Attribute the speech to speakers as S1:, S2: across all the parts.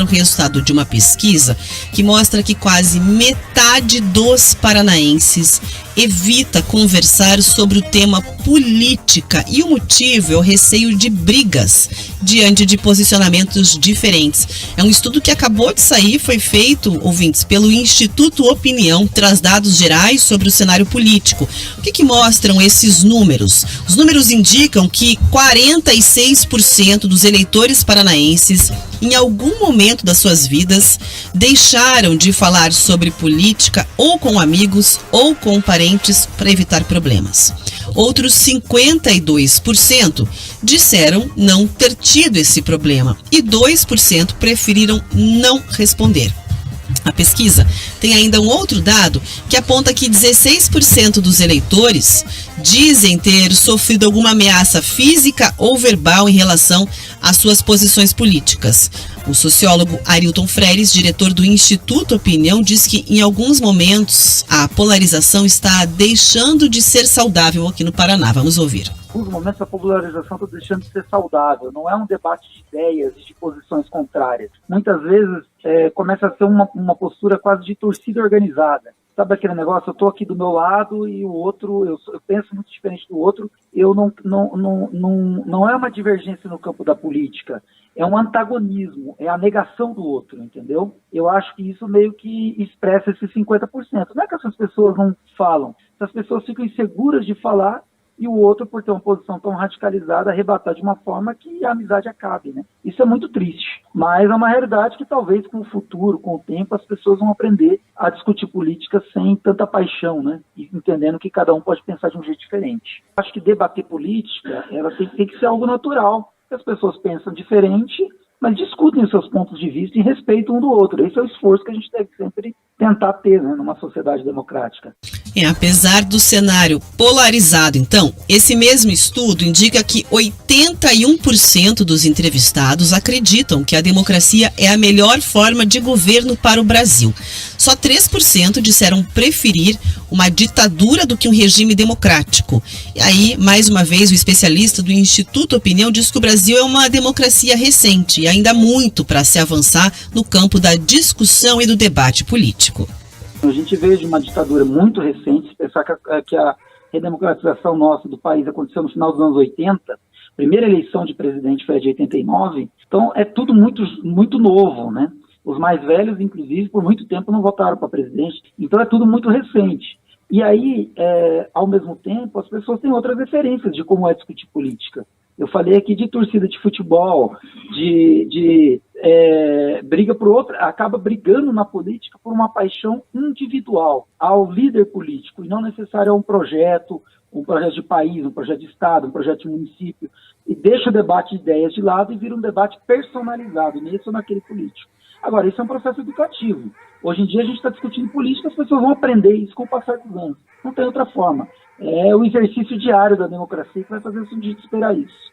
S1: o resultado de uma pesquisa que mostra que quase metade dos paranaenses evita conversar sobre o tema política e o motivo é o receio de brigas diante de posicionamentos diferentes. É um estudo que acabou de sair, foi feito, ouvintes, pelo Instituto Opinião, traz dados gerais sobre o cenário político. O que mostram esses números? Os números indicam que 46% dos eleitores paranaenses, em algum momento das suas vidas, deixaram de falar sobre política ou com amigos ou com parentes para evitar problemas. Outros 52% disseram não ter tido esse problema e 2% preferiram não responder. A pesquisa tem ainda um outro dado que aponta que 16% dos eleitores dizem ter sofrido alguma ameaça física ou verbal em relação às suas posições políticas. O sociólogo Arilton Freires, diretor do Instituto Opinião, diz que em alguns momentos a polarização está deixando de ser saudável aqui no Paraná. Vamos ouvir.
S2: Em alguns momentos a polarização está deixando de ser saudável. Não é um debate de ideias e de posições contrárias. Muitas vezes começa a ser uma postura quase de torcida organizada. Sabe aquele negócio, eu estou aqui do meu lado e o outro, eu penso muito diferente do outro. Não é uma divergência no campo da política, é um antagonismo, é a negação do outro, entendeu? Eu acho que isso meio que expressa esses 50%. Não é que essas pessoas não falam, essas pessoas ficam inseguras de falar e o outro, por ter uma posição tão radicalizada, arrebatar de uma forma que a amizade acabe, né? Isso é muito triste, mas é uma realidade que talvez com o futuro, com o tempo, as pessoas vão aprender a discutir política sem tanta paixão, né? E entendendo que cada um pode pensar de um jeito diferente. Acho que debater política, ela tem que ser algo natural. As pessoas pensam diferente, mas discutem os seus pontos de vista e respeitam um do outro. Esse é o esforço que a gente deve sempre tentar ter, né, numa sociedade democrática.
S1: Apesar do cenário polarizado, então, esse mesmo estudo indica que 81% dos entrevistados acreditam que a democracia é a melhor forma de governo para o Brasil. Só 3% disseram preferir uma ditadura do que um regime democrático. E aí, mais uma vez, o especialista do Instituto Opinião diz que o Brasil é uma democracia recente e ainda há muito para se avançar no campo da discussão e do debate político.
S2: A gente veio de uma ditadura muito recente. Se pensar que a redemocratização nossa do país aconteceu no final dos anos 80, a primeira eleição de presidente foi a de 89, então é tudo muito, muito novo, né? Os mais velhos, inclusive, por muito tempo não votaram para presidente, então é tudo muito recente. E aí, ao mesmo tempo, as pessoas têm outras referências de como é discutir política. Eu falei aqui de torcida de futebol, de briga por outra, acaba brigando na política por uma paixão individual ao líder político, e não necessário a um projeto de país, um projeto de Estado, um projeto de município, e deixa o debate de ideias de lado e vira um debate personalizado, nesse ou naquele político. Agora, isso é um processo educativo. Hoje em dia a gente está discutindo política, as pessoas vão aprender isso com o passar dos anos. Não tem outra forma. É o exercício diário da democracia que vai fazer a gente esperar isso.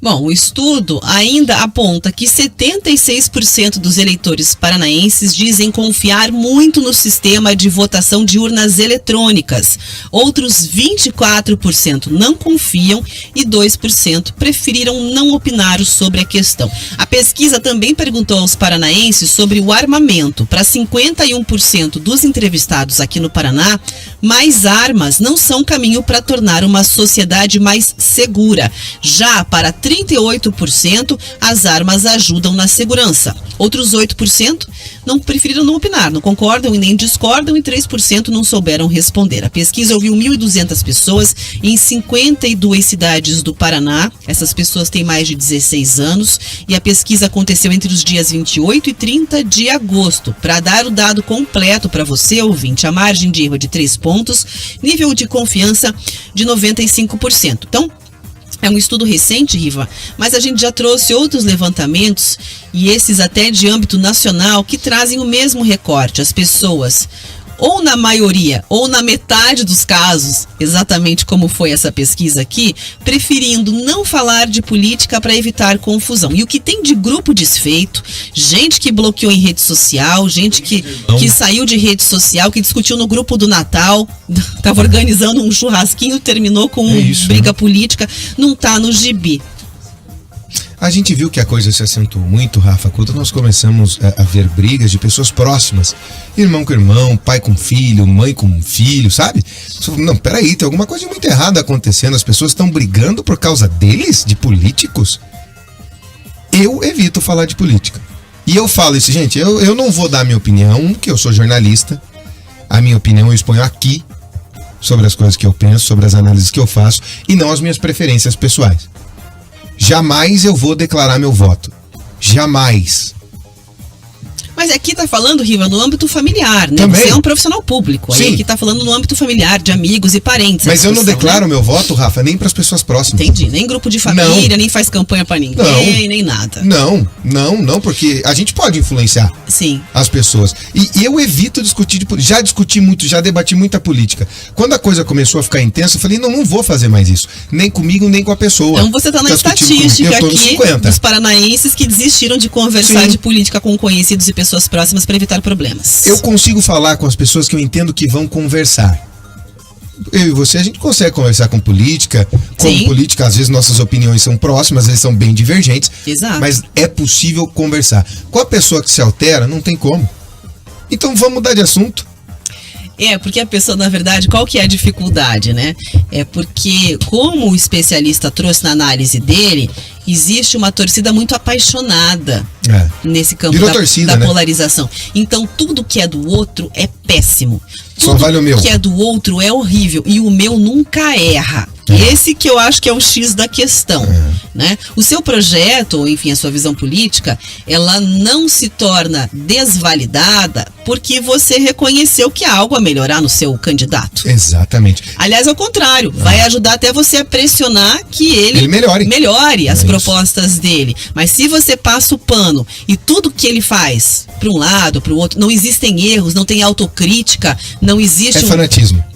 S1: Bom, o estudo ainda aponta que 76% dos eleitores paranaenses dizem confiar muito no sistema de votação de urnas eletrônicas. Outros 24% não confiam e 2% preferiram não opinar sobre a questão. A pesquisa também perguntou aos paranaenses sobre o armamento. Para 51% dos entrevistados aqui no Paraná, mais armas não são caminho para tornar uma sociedade mais segura. Já para 38%, as armas ajudam na segurança. Outros 8% preferiram não opinar, não concordam e nem discordam, e 3% não souberam responder. A pesquisa ouviu 1.200 pessoas em 52 cidades do Paraná. Essas pessoas têm mais de 16 anos e a pesquisa aconteceu entre os dias 28 e 30 de agosto. Para dar o dado completo para você, ouvinte, a margem de erro é de 3 pontos, nível de confiança de 95%. Então, é um estudo recente, Riva, mas a gente já trouxe outros levantamentos, e esses até de âmbito nacional, que trazem o mesmo recorte. As pessoas, ou na maioria, ou na metade dos casos, exatamente como foi essa pesquisa aqui, preferindo não falar de política para evitar confusão. E o que tem de grupo desfeito, gente que bloqueou em rede social, gente que saiu de rede social, que discutiu no grupo do Natal, estava organizando um churrasquinho, terminou com briga política, não está no gibi.
S3: A gente viu que a coisa se acentuou muito, Rafa, quando nós começamos a ver brigas de pessoas próximas. Irmão com irmão, pai com filho, mãe com filho, sabe? Não, peraí, tem alguma coisa muito errada acontecendo. As pessoas estão brigando por causa deles, de políticos. Eu evito falar de política. E eu falo isso, gente, eu não vou dar a minha opinião, que eu sou jornalista. A minha opinião eu exponho aqui, sobre as coisas que eu penso, sobre as análises que eu faço, e não as minhas preferências pessoais. Jamais eu vou declarar meu voto. Jamais.
S1: Mas aqui tá falando, Riva, no âmbito familiar, né?
S3: Também.
S1: Você é um profissional público. Aí aqui tá falando no âmbito familiar, de amigos e parentes.
S3: Mas eu não declaro meu voto, Rafa, nem para as pessoas próximas.
S1: Entendi. Nem grupo de família, nem faz campanha para ninguém, nem nada.
S3: Não, porque a gente pode influenciar as pessoas. E eu evito discutir de política. Já discuti muito, já debati muita política. Quando a coisa começou a ficar intensa, eu falei, não vou fazer mais isso. Nem comigo, nem com a pessoa.
S1: Então você tá na estatística aqui dos paranaenses que desistiram de conversar de política com conhecidos e pessoas próximas para evitar problemas.
S3: Eu consigo falar com as pessoas que eu entendo que vão conversar. Eu e você, a gente consegue conversar com política. Com política, às vezes nossas opiniões são próximas, às vezes são bem divergentes.
S1: Exato.
S3: Mas é possível conversar. Com a pessoa que se altera, não tem como. Então vamos mudar de assunto.
S1: Porque a pessoa, na verdade, qual que é a dificuldade, né? É porque, como o especialista trouxe na análise dele, existe uma torcida muito apaixonada nesse campo da polarização. Então, tudo que é do outro é péssimo.
S3: Só vale o meu.
S1: Tudo que é do outro é horrível. E o meu nunca erra. Esse que eu acho que é o X da questão, né? O seu projeto, ou enfim, a sua visão política, ela não se torna desvalidada porque você reconheceu que há algo a melhorar no seu candidato.
S3: Exatamente.
S1: Aliás, ao contrário, vai ajudar até você a pressionar que ele melhore as propostas dele. Mas se você passa o pano e tudo que ele faz, para um lado, para o outro, não existem erros, não tem autocrítica, não existe...
S3: É fanatismo.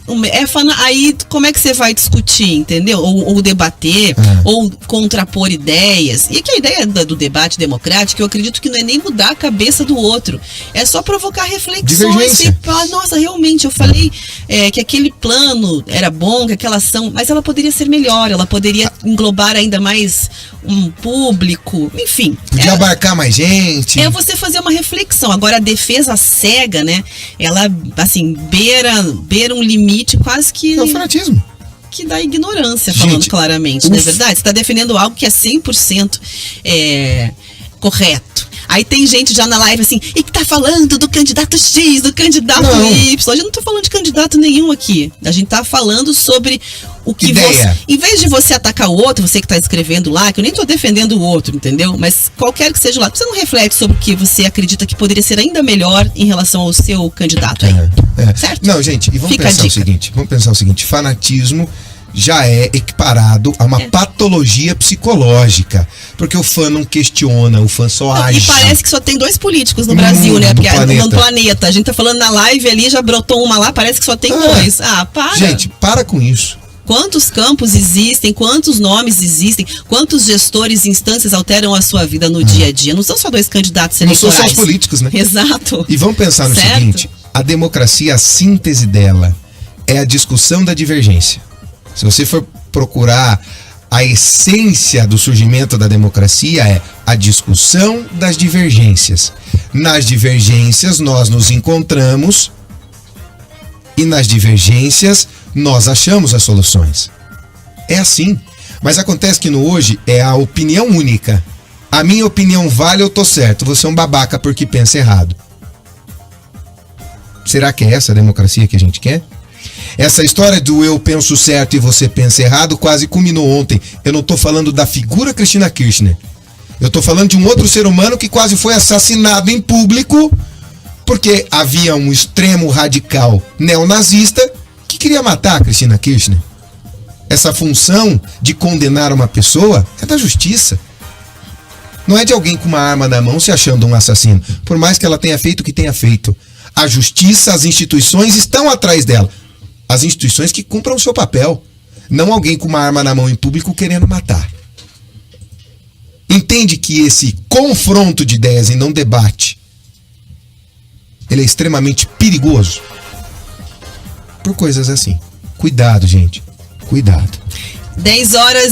S1: Aí como é que você vai discutir, entendeu? Ou debater, ou contrapor ideias. E que a ideia do debate democrático, eu acredito que não é nem mudar a cabeça do outro, é só provocar reflexões e falar, nossa, realmente, eu falei que aquele plano era bom, que aquela ação, mas ela poderia ser melhor, ela poderia englobar ainda mais um público, enfim.
S3: Podia abarcar mais gente.
S1: É você fazer uma reflexão. Agora, a defesa cega, né? Ela, assim, beira um limite quase que...
S3: É o fanatismo.
S1: Que dá ignorância, falando claramente, não é verdade? Você está defendendo algo que é 100% correto. Aí tem gente já na live assim, e que tá falando do candidato X, do candidato Y. A gente não tá falando de candidato nenhum aqui. A gente tá falando sobre o que você... Em vez de você atacar o outro, você que tá escrevendo lá, que eu nem tô defendendo o outro, entendeu? Mas qualquer que seja lá, você não reflete sobre o que você acredita que poderia ser ainda melhor em relação ao seu candidato aí. Certo?
S3: Não, gente, e vamos pensar o seguinte, fanatismo já é equiparado a uma patologia psicológica. Porque o fã não questiona, o fã só age.
S1: E parece que só tem 2 políticos no Brasil, né? Porque no planeta. A gente tá falando na live ali, já brotou uma lá, parece que só tem 2. Para.
S3: Gente, para com isso.
S1: Quantos campos existem, quantos nomes existem, quantos gestores e instâncias alteram a sua vida no dia a dia? Não são só 2 candidatos eleitorais.
S3: Não são só os políticos, né?
S1: Exato.
S3: E vamos pensar no seguinte, a democracia, a síntese dela é a discussão da divergência. Se você for procurar a essência do surgimento da democracia, é a discussão das divergências. Nas divergências nós nos encontramos e nas divergências nós achamos as soluções. É assim. Mas acontece que no hoje é a opinião única. A minha opinião vale, eu tô certo. Você é um babaca porque pensa errado. Será que é essa a democracia que a gente quer? Essa história do eu penso certo e você pensa errado quase culminou ontem. Eu não tô falando da figura Cristina Kirchner. Eu tô falando de um outro ser humano que quase foi assassinado em público porque havia um extremo radical neonazista que queria matar a Cristina Kirchner. Essa função de condenar uma pessoa é da justiça. Não é de alguém com uma arma na mão se achando um assassino, por mais que ela tenha feito o que tenha feito. A justiça, as instituições estão atrás dela. As instituições que cumpram o seu papel. Não alguém com uma arma na mão em público querendo matar. Entende que esse confronto de ideias e não debate, ele é extremamente perigoso. Por coisas assim. Cuidado, gente. Cuidado.
S1: 10 horas